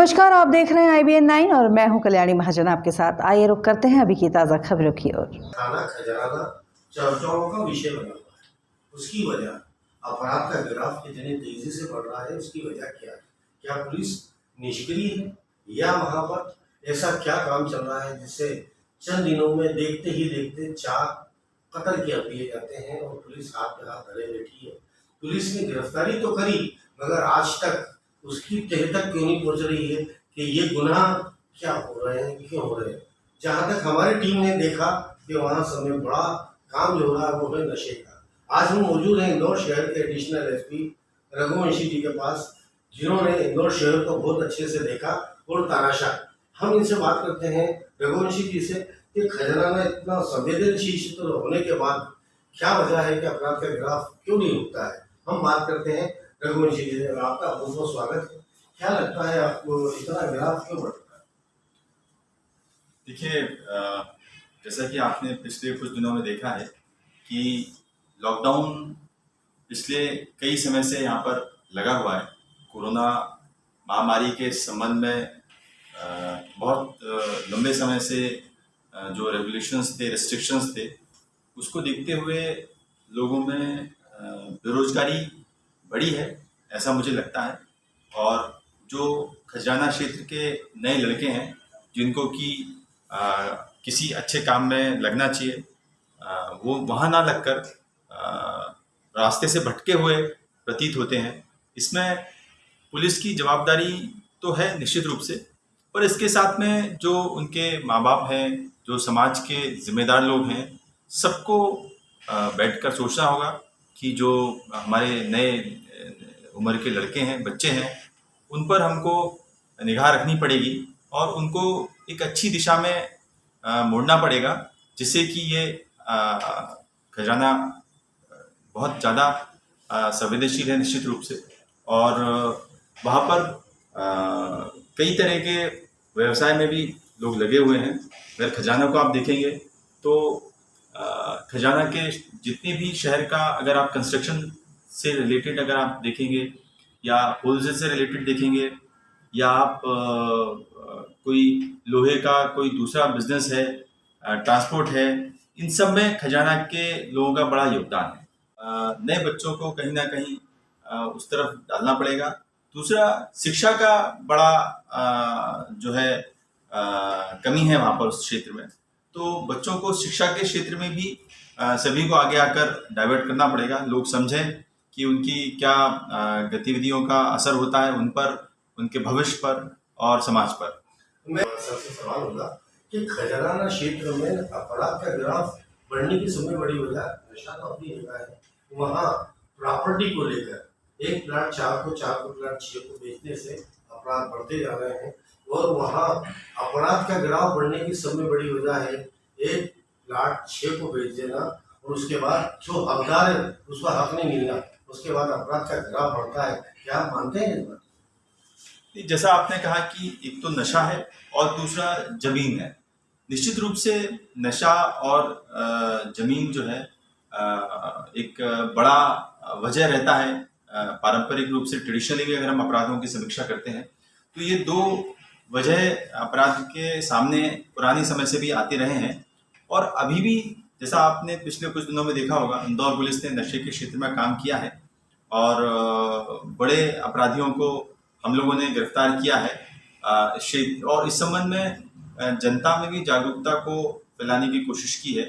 नमस्कार, आप देख रहे हैं IBN 9 और मैं हूं कल्याणी महाजन आपके साथ। आइए रुक करते हैं अभी की ताज़ा खबरों की ओर। थाना खजराना चर्चाओं का विषय बना हुआ है। उसकी वजह अपराध का ग्राफ इतनी तेजी से बढ़ रहा है, उसकी वजह क्या है? क्या पुलिस निष्क्रिय है या वहां पर ऐसा क्या काम चल रहा है जिससे चंद दिनों में देखते ही देखते 4 कत्ल कर दिए जाते हैं और पुलिस हाथ पे हाथ धरे बैठी है। पुलिस ने गिरफ्तारी तो करी मगर आज तक उसकी तह तक क्यों नहीं पहुंच रही है कि ये गुनाह क्या हो रहे हैं, क्यों हो रहे हैं। जहां तक हमारी टीम ने देखा कि वहां समय बड़ा काम जो हो रहा है वो है नशे का। आज हम मौजूद हैं इंदौर शहर के एडिशनल SP रघुवंशी जी के पास, जिन्होंने इंदौर शहर को बहुत अच्छे से देखा और तराशा। हम इनसे बात करते हैं रघुवंशी जी से कि खजराना इतना संवेदनशील क्षेत्र होने के बाद क्या वजह है कि अपराध का ग्राफ क्यों नहीं रुकता है। हम बात करते हैं रघुवंशी जी से। आपका बहुत बहुत स्वागत है। क्या लगता है आपको इतना ग्राफ क्यों बढ़ता है? देखिए, जैसा कि आपने पिछले कुछ दिनों में देखा है कि लॉकडाउन पिछले कई समय से यहाँ पर लगा हुआ है। कोरोना महामारी के संबंध में बहुत लंबे समय से जो रेगुलेशंस थे, रेस्ट्रिक्शंस थे, उसको देखते हुए लोगों में बेरोजगारी बढ़ी है, ऐसा मुझे लगता है। और जो खजराना क्षेत्र के नए लड़के हैं जिनको कि किसी अच्छे काम में लगना चाहिए, वो वहाँ ना लगकर रास्ते से भटके हुए प्रतीत होते हैं। इसमें पुलिस की जवाबदारी तो है निश्चित रूप से, पर इसके साथ में जो उनके माँ बाप हैं, जो समाज के जिम्मेदार लोग हैं, सबको बैठकर सोचना होगा कि जो हमारे नए उम्र के लड़के हैं, बच्चे हैं, उन पर हमको निगाह रखनी पड़ेगी और उनको एक अच्छी दिशा में मोड़ना पड़ेगा, जिससे कि ये खजराना बहुत ज़्यादा संवेदनशील है निश्चित रूप से। और वहाँ पर कई तरह के व्यवसाय में भी लोग लगे हुए हैं। अगर खजाना को आप देखेंगे तो खजाना के जितने भी शहर का, अगर आप कंस्ट्रक्शन से रिलेटेड अगर आप देखेंगे या होलसेल से रिलेटेड देखेंगे या आप कोई लोहे का कोई दूसरा बिजनेस है, ट्रांसपोर्ट है, इन सब में खजाना के लोगों का बड़ा योगदान है। नए बच्चों को कहीं ना कहीं उस तरफ डालना पड़ेगा। दूसरा, शिक्षा का बड़ा जो है कमी है वहाँ पर उस क्षेत्र में, तो बच्चों को शिक्षा के क्षेत्र में भी सभी को आगे आकर डाइवर्ट करना पड़ेगा। लोग समझें कि उनकी क्या गतिविधियों का असर होता है उन पर, उनके भविष्य पर और समाज पर। मैं सबसे सवाल होगा कि खजराना क्षेत्र में अपराध का ग्राफ बढ़ने की सबसे बड़ी वजह नशा तो अपनी जगह है। वहाँ प्रॉपर्टी को लेकर एक प्लाट 4 को प्लाट 6 को बेचने से अपराध बढ़ते जा रहे हैं और वहाँ अपराध का ग्राफ बढ़ने की सबसे बड़ी वजह है एक प्लाट 6 को बेच देना और उसके बाद जो हकदार है उसको हक नहीं मिलना, उसके बाद अपराध का ग्राफ बढ़ता है। क्या आप मानते हैं इस बात? जैसा आपने कहा कि एक तो नशा है और दूसरा जमीन है। निश्चित रूप से नशा और जमीन जो है एक बड़ा वजह रहता है। पारंपरिक रूप से ट्रेडिशनली भी अगर हम अपराधों की समीक्षा करते हैं तो ये 2 वजह अपराध के सामने पुराने समय से भी आते रहे हैं। और अभी भी जैसा आपने पिछले कुछ दिनों में देखा होगा, इंदौर पुलिस ने नशे के क्षेत्र में काम किया है और बड़े अपराधियों को हम लोगों ने गिरफ्तार किया है। और इस संबंध में जनता में भी जागरूकता को फैलाने की कोशिश की है।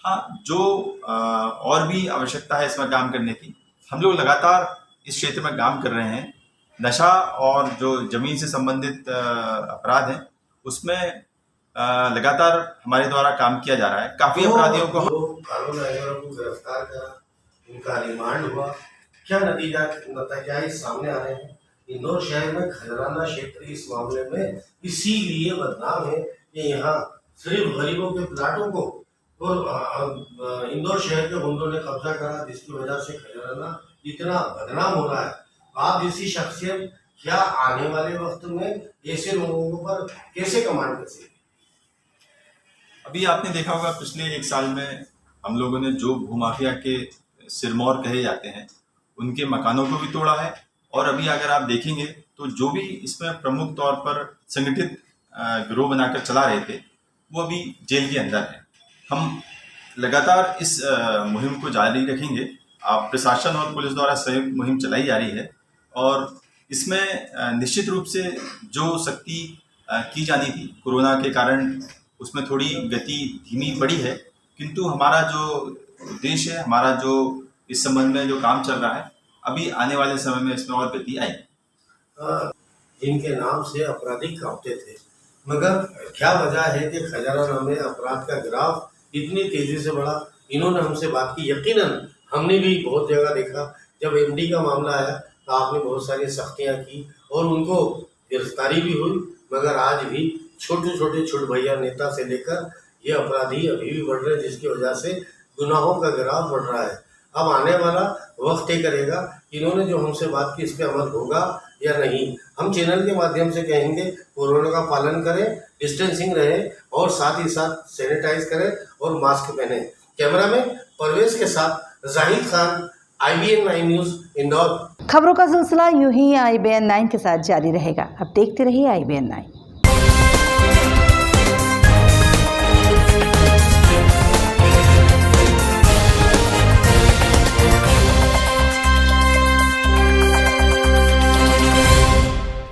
हाँ, जो और भी आवश्यकता है इसमें काम करने की। हम लोग लगातार इस क्षेत्र में काम कर रहे हैं। नशा और जो जमीन से संबंधित अपराध हैं उसमें लगातार हमारे द्वारा काम किया जा रहा है। काफी अपराधियों को गिरफ्तार करा, उनका रिमांड हुआ, क्या नतीजा सामने आ रहे हैं? इंदौर शहर में खजराना क्षेत्र इस मामले में इसीलिए बदनाम है कि यहाँ सिर्फ गरीबों के प्लाटों को और इंदौर शहर के गुंडों ने कब्जा करा, जिसकी वजह से खजराना इतना बदनाम हो रहा है। आप जैसी शख्सियत क्या आने वाले वक्त में ऐसे लोगों पर कैसे कमांड कर सकते? अभी आपने देखा होगा पिछले 1 साल में हम लोगों ने जो भूमाफिया के सिरमौर कहे जाते हैं उनके मकानों को भी तोड़ा है। और अभी अगर आप देखेंगे तो जो भी इसमें प्रमुख तौर पर संगठित गिरोह बनाकर चला रहे थे वो अभी जेल के अंदर है। हम लगातार इस मुहिम को जारी रखेंगे। प्रशासन और पुलिस द्वारा संयुक्त मुहिम चलाई जा रही है और इसमें निश्चित रूप से जो सख्ती की जानी थी कोरोना के कारण उसमें थोड़ी गति धीमी पड़ी है, किंतु हमारा जो उद्देश्य है, हमारा जो इस संबंध में जो काम चल रहा है, अभी आने वाले समय में इसमें और गति आएगी। जिनके नाम से अपराधी कांपते थे, मगर क्या वजह है कि खजाना नामे अपराध का ग्राफ इतनी तेजी से बढ़ा। इन्होंने हमसे बात की, यकीनन हमने भी बहुत जगह देखा। जब एमडी का मामला आया तो आपने बहुत सारी सख्तियां की और उनको गिरफ्तारी भी हुई, मगर आज भी छोटे छोटे छुट भैया नेता से लेकर ये अपराधी अभी भी बढ़ रहे हैं, जिसकी वजह से गुनाहों का ग्राफ बढ़ रहा है। अब आने वाला वक्त तय करेगा इन्होंने जो हमसे बात की इस पर अमल होगा या नहीं। हम चैनल के माध्यम से कहेंगे कोरोना का पालन करें, डिस्टेंसिंग रहे और साथ ही साथ सैनिटाइज करें और मास्क पहने। कैमरा में परवेज के साथ जाहिद खान, IBN 9 न्यूज़, इंदौर। खबरों का सिलसिला यूं ही IBN 9 के साथ जारी रहेगा। अब देखते रहिए IBN 9।